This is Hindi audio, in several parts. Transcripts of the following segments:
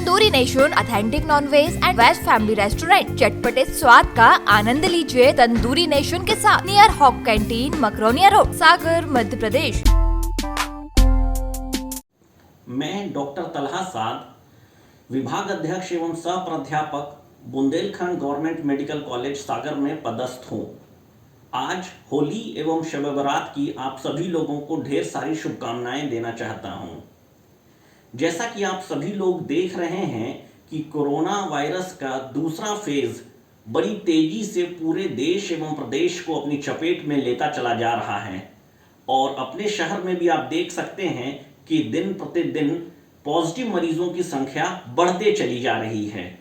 Tandoori Nation authentic non veg and veg family restaurant. चटपटे स्वाद का आनंद लीजिए तंदूरी नेशन के साथ, near hawk canteen, Makronia road, Sagar, Madhya Pradesh. मैं डॉक्टर तलहा साद, विभाग अध्यक्ष एवं सह प्राध्यापक, Bundelkhand government medical college Sagar में पदस्थ हूँ। आज होली एवं शब बारात की आप सभी लोगों को ढेर सारी शुभकामनाएं देना चाहता हूँ। जैसा कि आप सभी लोग देख रहे हैं कि कोरोना वायरस का दूसरा फेज बड़ी तेजी से पूरे देश एवं प्रदेश को अपनी चपेट में लेता चला जा रहा है और अपने शहर में भी आप देख सकते हैं कि दिन प्रतिदिन पॉजिटिव मरीजों की संख्या बढ़ते चली जा रही है।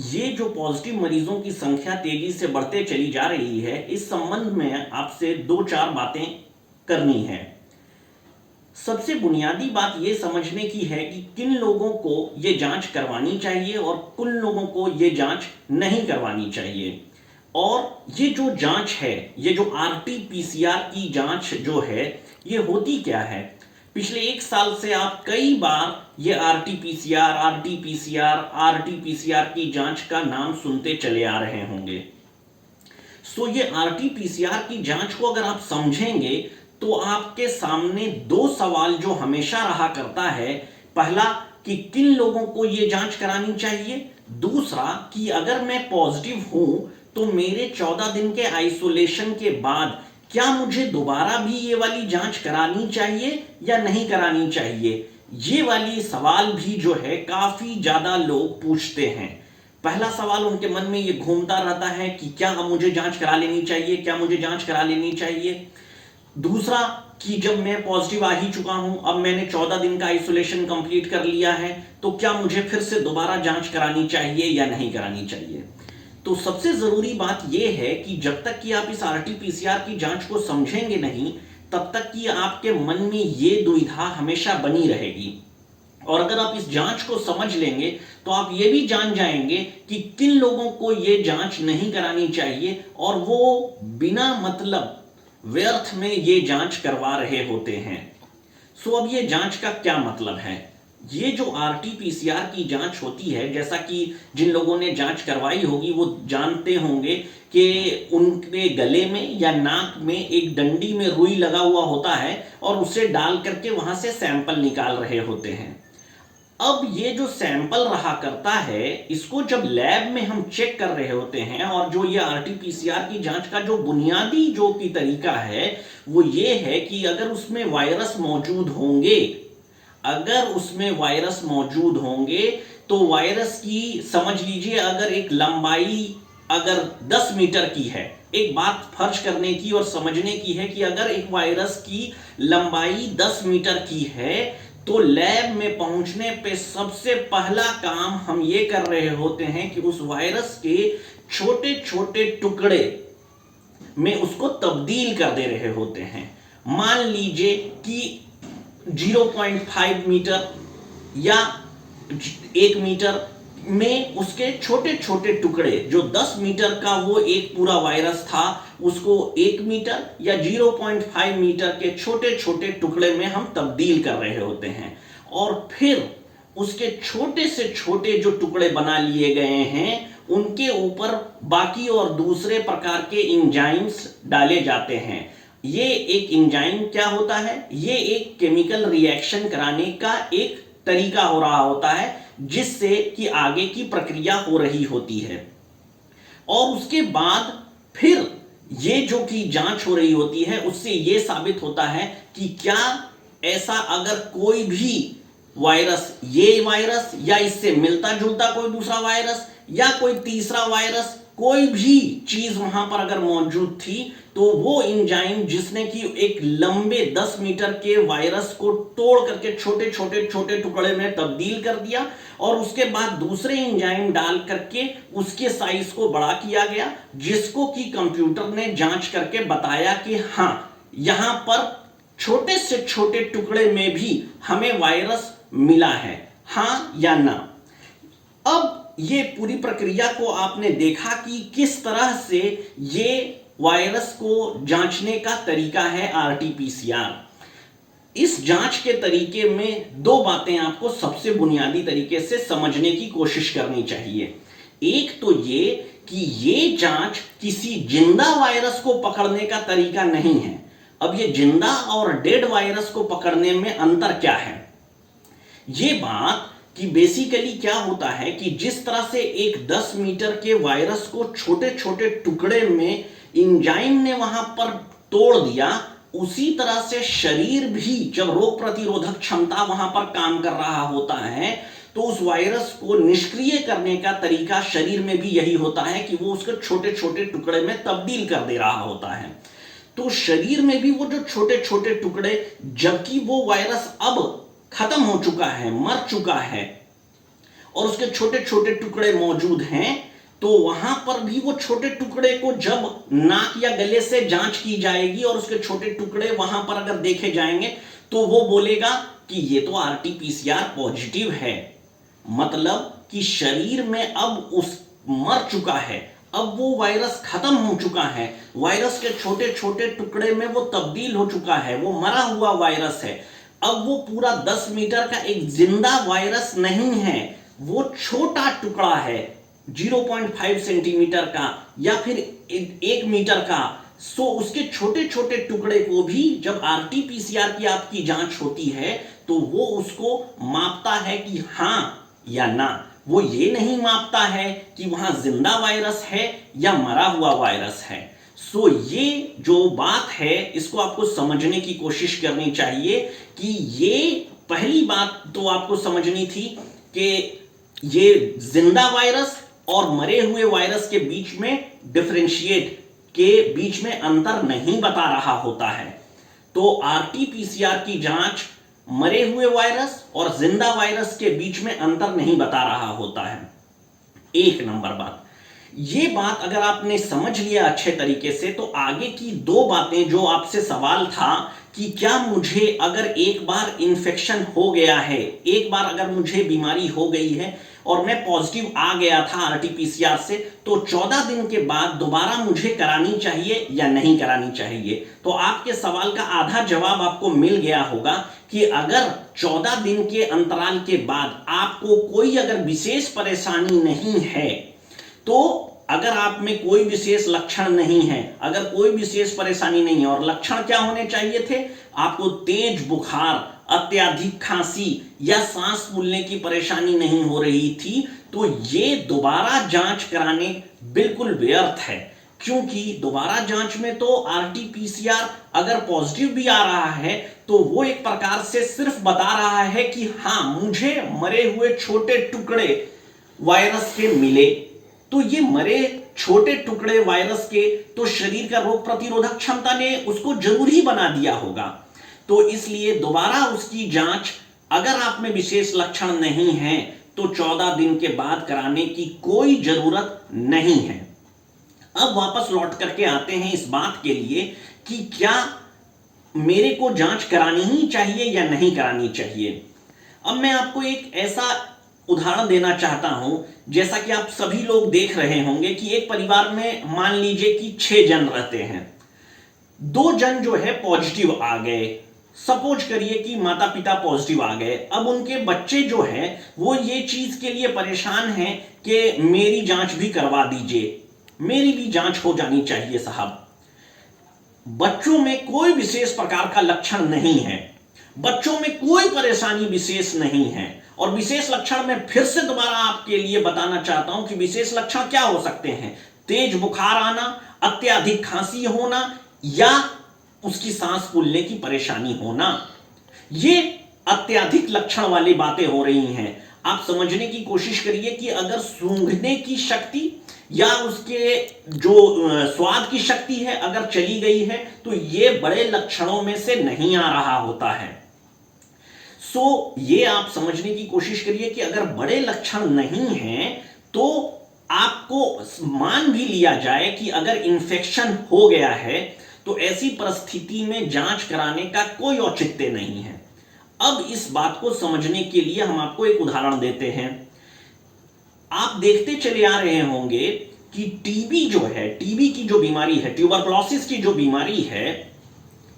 ये जो पॉजिटिव मरीजों की संख्या तेजी से बढ़ते चली जा रही है, इस संबंध में आपसे 2-4 बातें करनी है। सबसे बुनियादी बात ये समझने की है कि किन लोगों को ये जांच करवानी चाहिए और किन लोगों को ये जांच नहीं करवानी चाहिए। और ये जो जांच है, ये जो RT-PCR की जांच जो है, ये होती क्या है? पिछले 1 साल से आप कई बार ये RT-PCR की जांच का नाम सुनते चले आ रहे होंगे। ये RT-PCR की जांच को अगर आप समझेंगे तो आपके सामने 2 सवाल जो हमेशा रहा करता है। पहला कि किन लोगों को ये जांच करानी चाहिए, दूसरा कि अगर मैं पॉजिटिव हूं तो मेरे 14 दिन के आइसोलेशन के बाद क्या मुझे दोबारा भी ये वाली जांच करानी चाहिए या नहीं करानी चाहिए। ये वाली सवाल भी जो है काफी ज्यादा लोग पूछते हैं। पहला सवाल उनके मन में ये घूमता रहता है कि क्या मुझे जांच करा लेनी चाहिए, क्या मुझे जांच करा लेनी चाहिए। दूसरा कि जब मैं पॉजिटिव आ ही चुका हूं, अब मैंने 14 दिन का आइसोलेशन कंप्लीट कर लिया है, तो क्या मुझे फिर से दोबारा जांच करानी चाहिए या नहीं करानी चाहिए। तो सबसे जरूरी बात यह है कि जब तक कि आप इस RT-PCR की जांच को समझेंगे नहीं, तब तक कि आपके मन में ये दुविधा हमेशा बनी रहेगी। और अगर आप इस जांच को समझ लेंगे तो आप ये भी जान जाएंगे कि किन लोगों को ये जांच नहीं करानी चाहिए और वो बिना मतलब व्यर्थ में ये जांच करवा रहे होते हैं। अब ये जांच का क्या मतलब है? ये जो RT-PCR की जांच होती है, जैसा कि जिन लोगों ने जांच करवाई होगी वो जानते होंगे कि उनके गले में या नाक में एक डंडी में रुई लगा हुआ होता है और उसे डाल करके वहां से सैंपल निकाल रहे होते हैं। अब ये जो सैंपल रहा करता है, इसको जब लैब में हम चेक कर रहे होते हैं और जो ये RT-PCR की जांच का जो बुनियादी जो की तरीका है वो ये है कि अगर उसमें वायरस मौजूद होंगे तो वायरस की समझ लीजिए अगर एक लंबाई अगर 10 मीटर की है, एक बात फर्ज करने की और समझने की है कि अगर एक वायरस की लंबाई 10 मीटर की है तो लैब में पहुंचने पे सबसे पहला काम हम ये कर रहे होते हैं कि उस वायरस के छोटे छोटे टुकड़े में उसको तब्दील कर दे रहे होते हैं। मान लीजिए कि 0.5 मीटर या 1 मीटर में उसके छोटे छोटे टुकड़े, जो 10 मीटर का वो एक पूरा वायरस था, उसको 1 मीटर या 0.5 मीटर के छोटे छोटे टुकड़े में हम तब्दील कर रहे होते हैं और फिर उसके छोटे से छोटे जो टुकड़े बना लिए गए हैं उनके ऊपर बाकी और दूसरे प्रकार के एंजाइम्स डाले जाते हैं। ये एक एंजाइम क्या होता है? ये एक केमिकल रिएक्शन कराने का एक तरीका हो रहा होता है जिससे कि आगे की प्रक्रिया हो रही होती है। और उसके बाद फिर ये जो की जांच हो रही होती है उससे ये साबित होता है कि क्या ऐसा अगर कोई भी वायरस, ये वायरस या इससे मिलता जुलता कोई दूसरा वायरस या कोई तीसरा वायरस, कोई भी चीज वहां पर अगर मौजूद थी तो वो एंजाइम जिसने कि एक लंबे 10 मीटर के वायरस को तोड़ करके छोटे छोटे टुकड़े में तब्दील कर दिया और उसके बाद दूसरे एंजाइम डाल करके उसके साइज को बड़ा किया गया, जिसको कि कंप्यूटर ने जांच करके बताया कि हां, यहां पर छोटे से छोटे टुकड़े में भी हमें वायरस मिला है, हां या ना। अब ये पूरी प्रक्रिया को आपने देखा कि किस तरह से ये वायरस को जांचने का तरीका है RT-PCR। इस जांच के तरीके में दो बातें आपको सबसे बुनियादी तरीके से समझने की कोशिश करनी चाहिए। एक तो ये कि ये जांच किसी जिंदा वायरस को पकड़ने का तरीका नहीं है। अब ये जिंदा और डेड वायरस को पकड़ने में अंतर क्या है? ये बात कि बेसिकली क्या होता है कि जिस तरह से एक 10 मीटर के वायरस को छोटे छोटे टुकड़े में एंजाइम ने वहां पर तोड़ दिया, उसी तरह से शरीर भी जब रोग प्रतिरोधक क्षमता वहां पर काम कर रहा होता है तो उस वायरस को निष्क्रिय करने का तरीका शरीर में भी यही होता है कि वो उसके छोटे छोटे टुकड़े में तब्दील कर दे रहा होता है। तो शरीर में भी वो जो छोटे छोटे टुकड़े, जबकि वो वायरस अब खत्म हो चुका है, मर चुका है और उसके छोटे छोटे टुकड़े मौजूद हैं, तो वहां पर भी वो छोटे टुकड़े को जब नाक या गले से जांच की जाएगी और उसके छोटे टुकड़े वहां पर अगर देखे जाएंगे तो वो बोलेगा कि ये तो आरटीपीसीआर पॉजिटिव है। मतलब कि शरीर में अब उस मर चुका है, अब वो वायरस खत्म हो चुका है, वायरस के छोटे छोटे टुकड़े में वो तब्दील हो चुका है, वो मरा हुआ वायरस है। अब वो पूरा 10 मीटर का एक जिंदा वायरस नहीं है, वो छोटा टुकड़ा है 0.5 सेंटीमीटर का या फिर 1 मीटर का। सो उसके छोटे छोटे टुकड़े को भी जब आरटीपीसीआर की आपकी जांच होती है तो वो उसको मापता है कि हां या ना। वो ये नहीं मापता है कि वहां जिंदा वायरस है या मरा हुआ वायरस है। सो ये जो बात है इसको आपको समझने की कोशिश करनी चाहिए कि ये पहली बात तो आपको समझनी थी कि ये जिंदा वायरस और मरे हुए वायरस के बीच में डिफरेंशिएट के बीच में अंतर नहीं बता रहा होता है। तो आरटीपीसीआर की जांच मरे हुए वायरस और जिंदा वायरस के बीच में अंतर नहीं बता रहा होता है। एक नंबर बात ये बात अगर आपने समझ लिया अच्छे तरीके से तो आगे की दो बातें जो आपसे सवाल था कि क्या मुझे अगर एक बार इन्फेक्शन हो गया है, एक बार अगर मुझे बीमारी हो गई है और मैं पॉजिटिव आ गया था आरटीपीसीआर से, तो 14 दिन के बाद दोबारा मुझे करानी चाहिए या नहीं करानी चाहिए? तो आपके सवाल का आधा जवाब आपको मिल गया होगा कि अगर 14 दिन के अंतराल के बाद आपको कोई अगर विशेष परेशानी नहीं है, तो अगर आप में कोई विशेष लक्षण नहीं है, अगर कोई विशेष परेशानी नहीं है, और लक्षण क्या होने चाहिए थे? आपको तेज बुखार, अत्यधिक खांसी या सांस फूलने की परेशानी नहीं हो रही थी, तो ये दोबारा जांच कराने बिल्कुल व्यर्थ है। क्योंकि दोबारा जांच में तो आरटीपीसीआर अगर पॉजिटिव भी आ रहा है तो वो एक प्रकार से सिर्फ बता रहा है कि हां मुझे मरे हुए छोटे टुकड़े वायरस के मिले। तो ये मरे छोटे टुकड़े वायरस के तो शरीर का रोग प्रतिरोधक क्षमता ने उसको जरूरी बना दिया होगा। तो इसलिए दोबारा उसकी जांच अगर आप में विशेष लक्षण नहीं है तो 14 दिन के बाद कराने की कोई जरूरत नहीं है। अब वापस लौट करके आते हैं इस बात के लिए कि क्या मेरे को जांच करानी ही चाहिए या नहीं करानी चाहिए। अब मैं आपको एक ऐसा उदाहरण देना चाहता हूं, जैसा कि आप सभी लोग देख रहे होंगे कि एक परिवार में मान लीजिए कि 6 जन रहते हैं। 2 जन जो है पॉजिटिव आ गए, सपोज करिए कि माता पिता पॉजिटिव आ गए। अब उनके बच्चे जो है वो ये चीज के लिए परेशान हैं कि मेरी जांच भी करवा दीजिए, मेरी भी जांच हो जानी चाहिए साहब। बच्चों में कोई विशेष प्रकार का लक्षण नहीं है, बच्चों में कोई परेशानी विशेष नहीं है। और विशेष लक्षण मैं फिर से दोबारा आपके लिए बताना चाहता हूं कि विशेष लक्षण क्या हो सकते हैं? तेज बुखार आना, अत्यधिक खांसी होना या उसकी सांस फूलने की परेशानी होना। ये अत्यधिक लक्षण वाली बातें हो रही हैं। आप समझने की कोशिश करिए कि अगर सूंघने की शक्ति या उसके जो स्वाद की शक्ति है अगर चली गई है तो ये बड़े लक्षणों में से नहीं आ रहा होता है। सो ये आप समझने की कोशिश करिए कि अगर बड़े लक्षण नहीं हैं तो आपको मान भी लिया जाए कि अगर इन्फेक्शन हो गया है तो ऐसी परिस्थिति में जांच कराने का कोई औचित्य नहीं है। अब इस बात को समझने के लिए हम आपको एक उदाहरण देते हैं। आप देखते चले आ रहे होंगे कि टीबी जो है, टीबी की जो बीमारी है, ट्यूबरकुलोसिस की जो बीमारी है,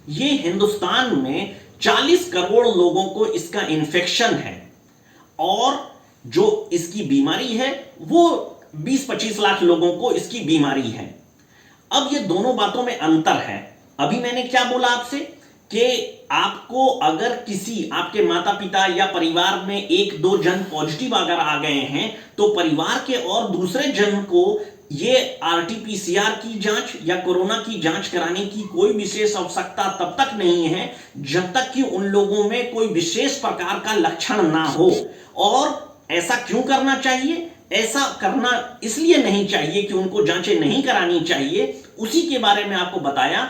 ये हिंदुस्तान में 40 करोड़ लोगों को इसका इन्फेक्शन है और जो इसकी बीमारी है वो 20-25 लाख लोगों को इसकी बीमारी है। अब ये दोनों बातों में अंतर है। अभी मैंने क्या बोला आपसे कि आपको अगर किसी आपके माता पिता या परिवार में 1-2 जन पॉजिटिव अगर आ गए हैं तो परिवार के और दूसरे जन को ये आरटीपीसीआर की जांच या कोरोना की जांच कराने की कोई विशेष आवश्यकता तब तक नहीं है जब तक कि उन लोगों में कोई विशेष प्रकार का लक्षण ना हो। और ऐसा क्यों करना चाहिए? ऐसा करना इसलिए नहीं चाहिए कि उनको जांचें नहीं करानी चाहिए। उसी के बारे में आपको बताया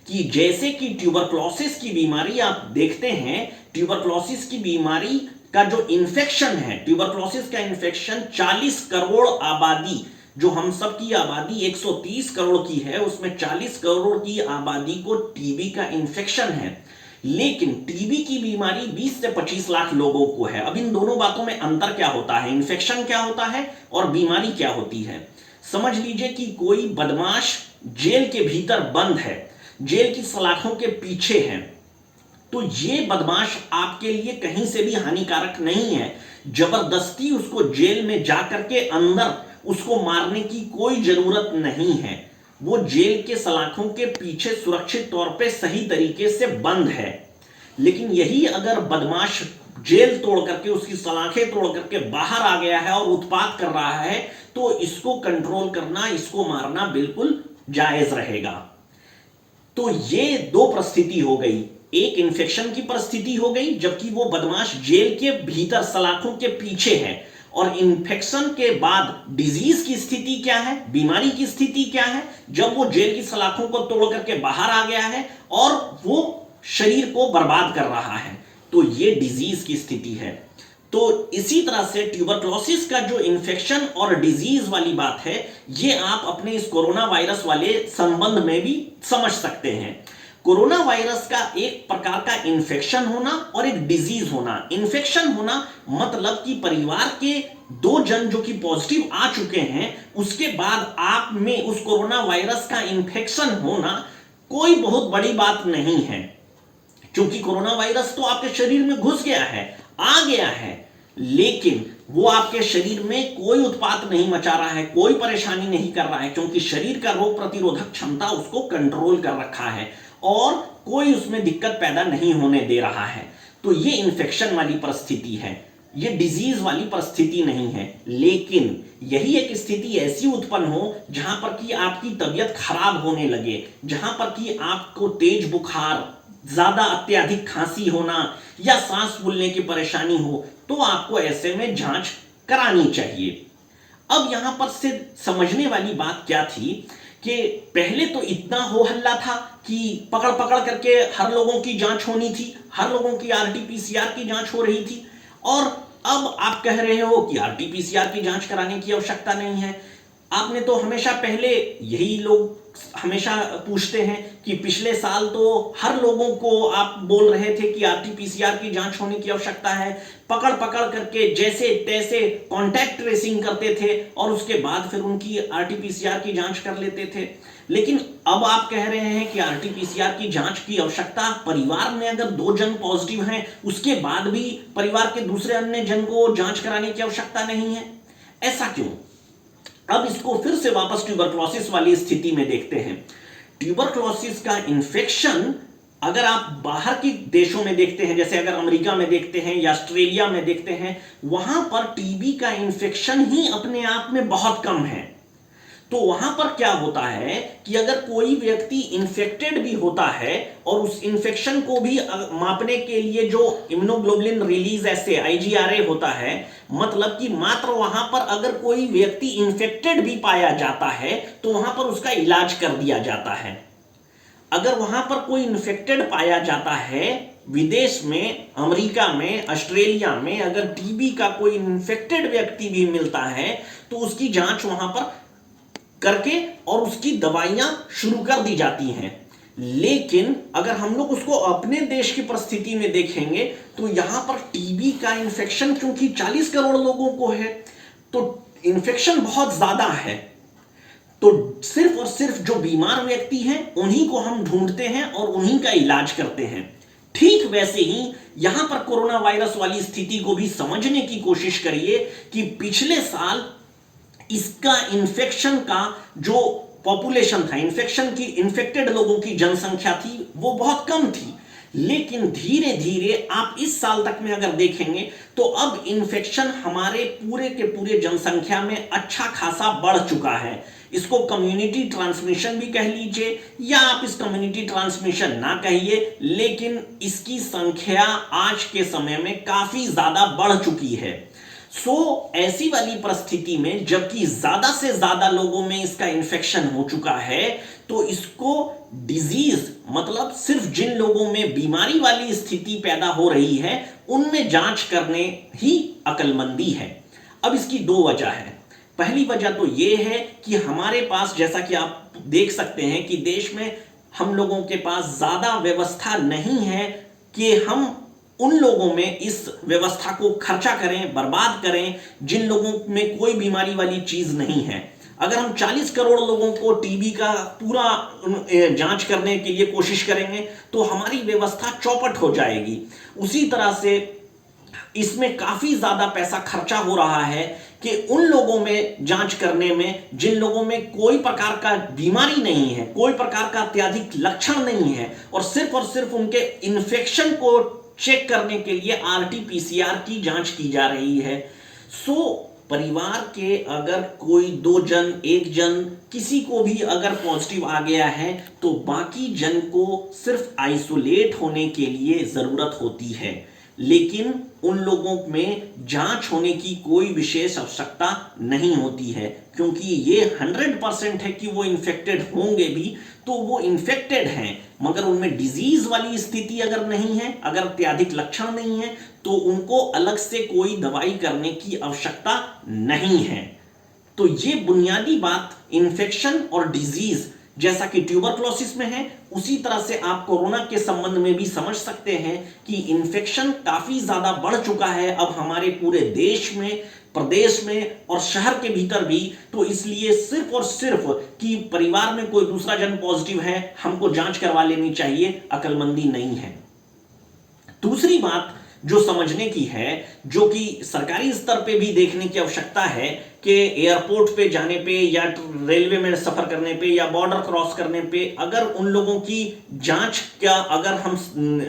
कि जैसे कि ट्यूबरक्लोसिस की बीमारी आप देखते हैं, ट्यूबरक्लोसिस की बीमारी का जो इन्फेक्शन है, ट्यूबरक्लोसिस का इन्फेक्शन 40 करोड़ आबादी, जो हम सब की आबादी 130 करोड़ की है, उसमें 40 करोड़ की आबादी को टीबी का इन्फेक्शन है। लेकिन टीबी की बीमारी 20 से 25 लाख लोगों को है। अब इन दोनों बातों में अंतर क्या होता है? इन्फेक्शन क्या होता है और बीमारी क्या होती है? समझ लीजिए कि कोई बदमाश जेल के भीतर बंद है, जेल की सलाखों के पीछे है, तो ये बदमाश आपके लिए कहीं से भी हानिकारक नहीं है। जबरदस्ती उसको जेल में जाकर के अंदर उसको मारने की कोई जरूरत नहीं है। वो जेल के सलाखों के पीछे सुरक्षित तौर पे सही तरीके से बंद है। लेकिन यही अगर बदमाश जेल तोड़ करके, उसकी सलाखें तोड़ करके बाहर आ गया है और उत्पात कर रहा है, तो इसको कंट्रोल करना, इसको मारना बिल्कुल जायज रहेगा। तो ये दो परिस्थिति हो गई, एक इन्फेक्शन की परिस्थिति हो गई जबकि वो बदमाश जेल के भीतर सलाखों के पीछे है, और इन्फेक्शन के बाद डिजीज की स्थिति क्या है, बीमारी की स्थिति क्या है, जब वो जेल की सलाखों को तोड़ करके बाहर आ गया है और वो शरीर को बर्बाद कर रहा है, तो ये डिजीज की स्थिति है। तो इसी तरह से ट्यूबरक्लोसिस का जो इन्फेक्शन और डिजीज वाली बात है, ये आप अपने इस कोरोना वायरस वाले संबंध में भी समझ सकते हैं। कोरोना वायरस का एक प्रकार का इन्फेक्शन होना और एक डिजीज होना। इन्फेक्शन होना मतलब कि परिवार के 2 जन जो कि पॉजिटिव आ चुके हैं, उसके बाद आप में उस कोरोना वायरस का इन्फेक्शन होना कोई बहुत बड़ी बात नहीं है, क्योंकि कोरोना वायरस तो आपके शरीर में घुस गया है, आ गया है, लेकिन वो आपके शरीर में कोई उत्पात नहीं मचा रहा है, कोई परेशानी नहीं कर रहा है, क्योंकि शरीर का रोग प्रतिरोधक क्षमता उसको कंट्रोल कर रखा है और कोई उसमें दिक्कत पैदा नहीं होने दे रहा है। तो ये इन्फेक्शन वाली परिस्थिति है, ये डिजीज वाली परिस्थिति नहीं है। लेकिन यही एक स्थिति ऐसी उत्पन्न हो जहां पर कि आपकी तबीयत खराब होने लगे, जहां पर कि आपको तेज बुखार, ज्यादा अत्यधिक खांसी होना या सांस फूलने की परेशानी हो, तो आपको ऐसे में जांच करानी चाहिए। अब यहां पर से समझने वाली बात क्या थी कि पहले तो इतना हो हल्ला था कि पकड़ पकड़ करके हर लोगों की जांच होनी थी, हर लोगों की आरटीपीसीआर की जांच हो रही थी, और अब आप कह रहे हो कि आरटीपीसीआर की जांच कराने की आवश्यकता नहीं है। आपने तो हमेशा पहले, यही लोग हमेशा पूछते हैं कि पिछले साल तो हर लोगों को आप बोल रहे थे कि आरटीपीसीआर की जांच होने की आवश्यकता है, पकड़ पकड़ करके जैसे तैसे कांटेक्ट ट्रेसिंग करते थे और उसके बाद फिर उनकी आरटीपीसीआर की जांच कर लेते थे। लेकिन अब आप कह रहे हैं कि आरटीपीसीआर की जांच की आवश्यकता, परिवार में अगर 2 जन पॉजिटिव हैं उसके बाद भी परिवार के दूसरे अन्य जन को जांच कराने की आवश्यकता नहीं है। ऐसा क्यों? अब इसको फिर से वापस ट्यूबरक्लोसिस वाली स्थिति में देखते हैं। ट्यूबरक्लोसिस का इन्फेक्शन अगर आप बाहर के देशों में देखते हैं, जैसे अगर अमेरिका में देखते हैं या ऑस्ट्रेलिया में देखते हैं, वहां पर टीबी का इन्फेक्शन ही अपने आप में बहुत कम है। तो वहां पर क्या होता है कि अगर कोई व्यक्ति इन्फेक्टेड भी होता है और उस इन्फेक्शन को भी मापने के लिए जो इम्यूनोग्लोबुलिन रिलीज एसे IgRA होता है, मतलब कि मात्र वहां पर अगर कोई व्यक्ति इन्फेक्टेड भी पाया जाता है तो वहां पर उसका इलाज कर दिया जाता है। अगर वहां पर कोई इन्फेक्टेड पाया जाता है विदेश में, अमेरिका में, ऑस्ट्रेलिया में, अगर टीबी का कोई इन्फेक्टेड व्यक्ति भी मिलता है तो उसकी जांच वहां पर करके और उसकी दवाइयां शुरू कर दी जाती हैं। लेकिन अगर हम लोग उसको अपने देश की परिस्थिति में देखेंगे तो यहां पर टीबी का इन्फेक्शन क्योंकि 40 करोड़ लोगों को है, तो इन्फेक्शन बहुत ज्यादा है, तो सिर्फ और सिर्फ जो बीमार व्यक्ति हैं उन्हीं को हम ढूंढते हैं और उन्हीं का इलाज करते हैं। ठीक वैसे ही यहां पर कोरोना वायरस वाली स्थिति को भी समझने की कोशिश करिए कि पिछले साल इसका इन्फेक्शन का जो पॉपुलेशन था, इन्फेक्टेड लोगों की जनसंख्या थी, वो बहुत कम थी। लेकिन धीरे धीरे आप इस साल तक में अगर देखेंगे तो अब इन्फेक्शन हमारे पूरे के पूरे जनसंख्या में अच्छा खासा बढ़ चुका है। इसको कम्युनिटी ट्रांसमिशन भी कह लीजिए या आप इस कम्युनिटी ट्रांसमिशन ना कहिए, लेकिन इसकी संख्या आज के समय में काफी ज्यादा बढ़ चुकी है। ऐसी वाली परिस्थिति में जबकि ज्यादा से ज्यादा लोगों में इसका इन्फेक्शन हो चुका है, तो इसको डिजीज मतलब सिर्फ जिन लोगों में बीमारी वाली स्थिति पैदा हो रही है उनमें जांच करने ही अक्लमंदी है। अब इसकी दो वजह है। पहली वजह तो यह है कि हमारे पास, जैसा कि आप देख सकते हैं कि देश में हम लोगों के पास ज्यादा व्यवस्था नहीं है कि हम उन लोगों में इस व्यवस्था को खर्चा करें, बर्बाद करें जिन लोगों में कोई बीमारी वाली चीज नहीं है। अगर हम 40 करोड़ लोगों को टीबी का पूरा जांच करने के लिए कोशिश करेंगे तो हमारी व्यवस्था चौपट हो जाएगी। उसी तरह से इसमें काफी ज्यादा पैसा खर्चा हो रहा है कि उन लोगों में जांच करने में जिन लोगों में कोई प्रकार का बीमारी नहीं है, कोई प्रकार का अत्यधिक लक्षण नहीं है, और सिर्फ उनके इन्फेक्शन को चेक करने के लिए आरटी-पीसीआर की जांच की जा रही है। परिवार के अगर कोई 2 जन, 1 जन, किसी को भी अगर पॉजिटिव आ गया है तो बाकी जन को सिर्फ आइसोलेट होने के लिए जरूरत होती है, लेकिन उन लोगों में जांच होने की कोई विशेष आवश्यकता नहीं होती है, क्योंकि ये 100% है कि वो इन्फेक्टेड होंगे भी तो वो इन्फेक्टेड हैं, मगर उनमें डिजीज वाली स्थिति अगर नहीं है, अगर अत्यधिक लक्षण नहीं है, तो उनको अलग से कोई दवाई करने की आवश्यकता नहीं है। तो ये बुनियादी बात इन्फेक्शन और डिजीज जैसा कि ट्यूबरक्लोसिस में है, उसी तरह से आप कोरोना के संबंध में भी समझ सकते हैं कि इन्फेक्शन काफी ज्यादा बढ़ चुका है अब हमारे पूरे देश में, प्रदेश में और शहर के भीतर भी। तो इसलिए सिर्फ और सिर्फ कि परिवार में कोई दूसरा जन पॉजिटिव है, हमको जांच करवा लेनी चाहिए, अक्लमंदी नहीं है। दूसरी बात जो समझने की है, जो कि सरकारी स्तर पे भी देखने की आवश्यकता है कि एयरपोर्ट पे जाने पे या रेलवे में सफर करने पे या बॉर्डर क्रॉस करने पे अगर उन लोगों की जांच का अगर हम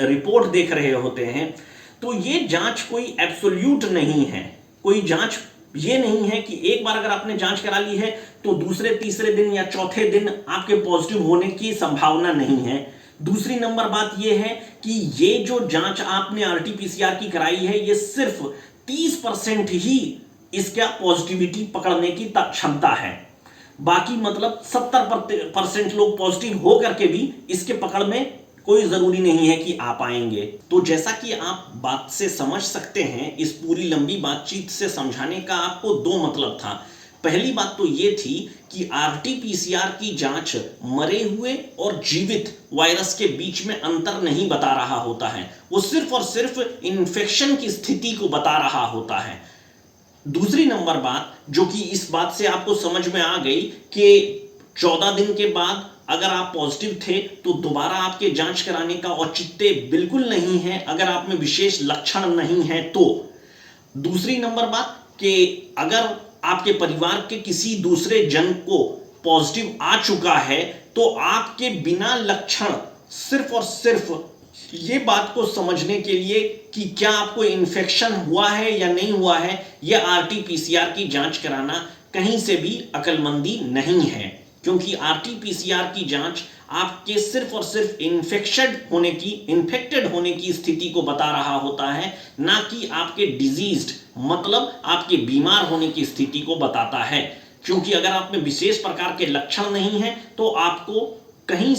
रिपोर्ट देख रहे होते हैं तो ये जांच कोई एब्सोल्यूट नहीं है। कोई जांच ये नहीं है कि एक बार अगर आपने जांच करा ली है तो दूसरे, तीसरे दिन या चौथे दिन आपके पॉजिटिव होने की संभावना नहीं है। दूसरी नंबर बात यह है कि ये जो जांच आपने आरटी-पीसीआर की कराई है, ये सिर्फ 30% ही इसका पॉजिटिविटी पकड़ने की क्षमता है। बाकी मतलब 70% लोग पॉजिटिव हो करके भी इसके पकड़ में कोई जरूरी नहीं है कि आप आएंगे। तो जैसा कि आप बात से समझ सकते हैं, इस पूरी लंबी बातचीत से समझाने का आपको 2 मतलब था। पहली बात तो ये थी कि आरटी-पीसीआर की जांच मरे हुए और जीवित वायरस के बीच में अंतर नहीं बता रहा होता है, वो सिर्फ और सिर्फ इन्फेक्शन की स्थिति को बता रहा होता है। दूसरी नंबर बात जो कि इस बात से आपको समझ में आ गई कि 14 दिन के बाद अगर आप पॉजिटिव थे तो दोबारा आपके जांच कराने का औचित्य बिल्कुल नहीं है अगर आप में विशेष लक्षण नहीं है तो। दूसरी नंबर बात कि अगर आपके परिवार के किसी दूसरे जन को पॉजिटिव आ चुका है तो आपके बिना लक्षण सिर्फ और सिर्फ ये बात को समझने के लिए कि क्या आपको इन्फेक्शन हुआ है या नहीं हुआ है, यह आरटी-पीसीआर की जांच कराना कहीं से भी अक्लमंदी नहीं है, क्योंकि आरटी-पीसीआर की जांच आपके सिर्फ और सिर्फ इन्फेक्टेड होने की स्थिति को बता रहा होता है, ना कि आपके डिजीज्ड मतलब आपके बीमार होने की स्थिति को बताता है। क्योंकि अगर आप में विशेष प्रकार के लक्षण नहीं है तो आपको कहीं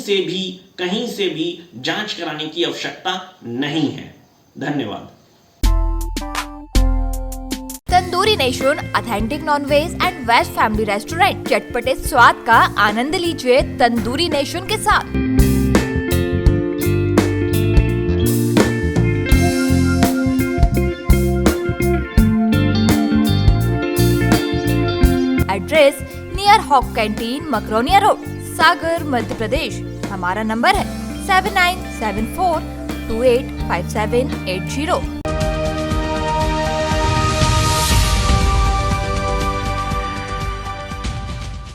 से भी जांच कराने की आवश्यकता नहीं है। धन्यवाद। Tandoori Nation authentic non veg and veg family restaurant, चटपटे स्वाद का आनंद लीजिए तंदूरी नेशन के साथ। Address near hawk canteen, Makronia road, Sagar, Madhya Pradesh. हमारा नंबर है 7974 285780.